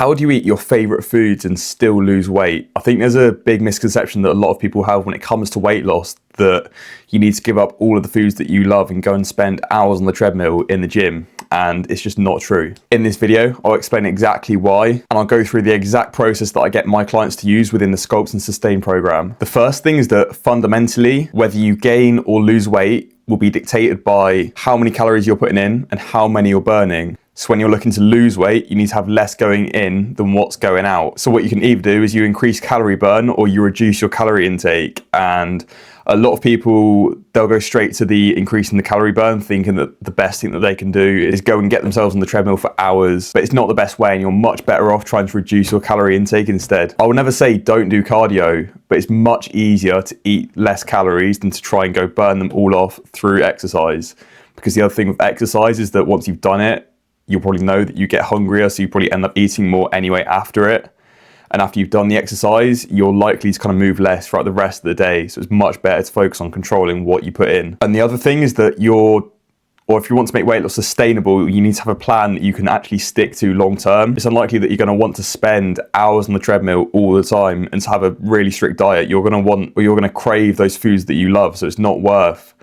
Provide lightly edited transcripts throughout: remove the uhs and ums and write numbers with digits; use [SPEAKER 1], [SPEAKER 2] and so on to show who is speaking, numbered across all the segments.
[SPEAKER 1] How do you eat your favorite foods and still lose weight? I think there's a big misconception that a lot of people have when it comes to weight loss, that you need to give up all of the foods that you love and go and spend hours on the treadmill in the gym. And it's just not true. In this video, I'll explain exactly why, and I'll go through the exact process that I get my clients to use within the Sculpt and Sustain program. The first thing is that fundamentally, whether you gain or lose weight will be dictated by how many calories you're putting in and how many you're burning. So when you're looking to lose weight, you need to have less going in than what's going out. So what you can either do is you increase calorie burn or you reduce your calorie intake. And a lot of people, they'll go straight to the increasing the calorie burn, thinking that the best thing that they can do is go and get themselves on the treadmill for hours. But it's not the best way, and you're much better off trying to reduce your calorie intake instead. I will never say don't do cardio, but it's much easier to eat less calories than to try and go burn them all off through exercise. Because the other thing with exercise is that once you've done it, you'll probably know that you get hungrier, so you probably end up eating more anyway after it. And after you've done the exercise, you're likely to kind of move less throughout the rest of the day. So it's much better to focus on controlling what you put in. And the other thing is that if you want to make weight loss sustainable, you need to have a plan that you can actually stick to long term. It's unlikely that you're going to want to spend hours on the treadmill all the time and to have a really strict diet. You're going to crave those foods that you love. So it's not worth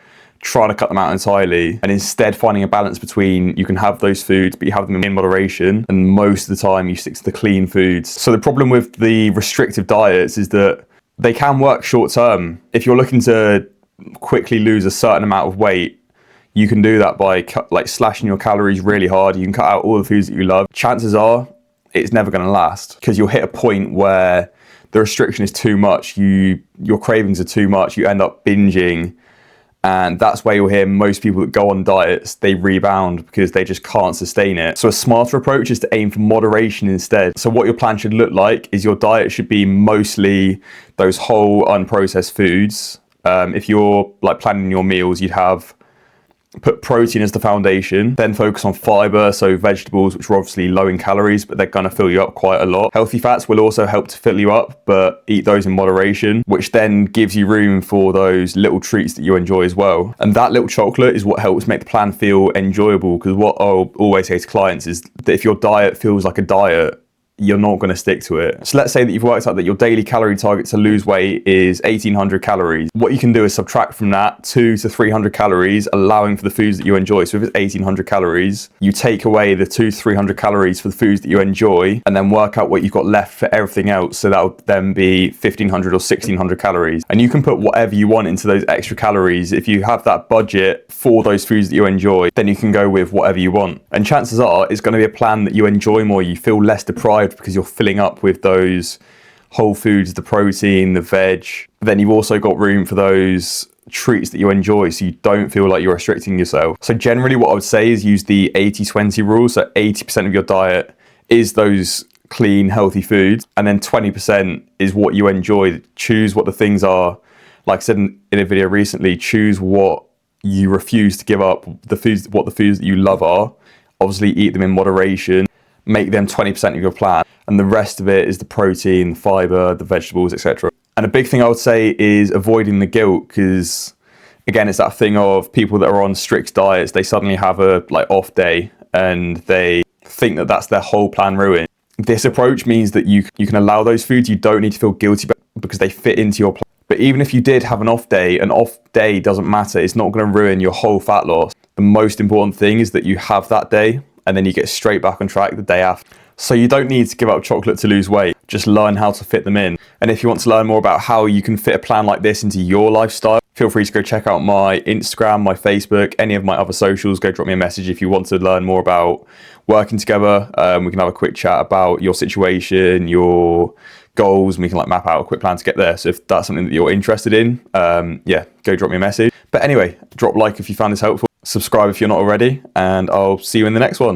[SPEAKER 1] trying to cut them out entirely, and instead finding a balance between you can have those foods but you have them in moderation, and most of the time you stick to the clean foods. So the problem with the restrictive diets is that they can work short term. If you're looking to quickly lose a certain amount of weight, you can do that by slashing your calories really hard. You can cut out all the foods that you love. Chances are it's never going to last, because you'll hit a point where the restriction is too much, your cravings are too much, you end up binging. And that's where you'll hear most people that go on diets, they rebound because they just can't sustain it. So a smarter approach is to aim for moderation instead. So what your plan should look like is your diet should be mostly those whole unprocessed foods. If you're planning your meals, you'd put protein as the foundation, then focus on fiber, so vegetables, which are obviously low in calories, but they're going to fill you up quite a lot. Healthy fats will also help to fill you up, but eat those in moderation, which then gives you room for those little treats that you enjoy as well. And that little chocolate is what helps make the plan feel enjoyable, because what I'll always say to clients is that if your diet feels like a diet, you're not going to stick to it. So let's say that you've worked out that your daily calorie target to lose weight is 1,800 calories. What you can do is subtract from that 200 to 300 calories, allowing for the foods that you enjoy. So if it's 1,800 calories, you take away the 200 to 300 calories for the foods that you enjoy, and then work out what you've got left for everything else. So that would then be 1,500 or 1,600 calories. And you can put whatever you want into those extra calories. If you have that budget for those foods that you enjoy, then you can go with whatever you want. And chances are it's going to be a plan that you enjoy more. You feel less deprived because you're filling up with those whole foods, the protein, the veg. Then you've also got room for those treats that you enjoy, so you don't feel like you're restricting yourself. So generally what I would say is use the 80-20 rule. So 80% of your diet is those clean, healthy foods, and then 20% is what you enjoy. Choose what the things are. Like I said in a video recently, choose what you refuse to give up, what the foods that you love are. Obviously eat them in moderation, make them 20% of your plan, and the rest of it is the protein, the fiber, the vegetables, etc. And a big thing I would say is avoiding the guilt, because again, it's that thing of people that are on strict diets, they suddenly have a off day and they think that that's their whole plan ruined. This approach means that you can allow those foods. You don't need to feel guilty about because they fit into your plan. But even if you did have an off day doesn't matter. It's not going to ruin your whole fat loss. The most important thing is that you have that day and then you get straight back on track the day after. So you don't need to give up chocolate to lose weight. Just learn how to fit them in. And if you want to learn more about how you can fit a plan like this into your lifestyle, feel free to go check out my Instagram, my Facebook, any of my other socials. Go drop me a message if you want to learn more about working together. We can have a quick chat about your situation, your goals, and we can map out a quick plan to get there. So if that's something that you're interested in, go drop me a message. But anyway, drop a like if you found this helpful. Subscribe if you're not already, and I'll see you in the next one.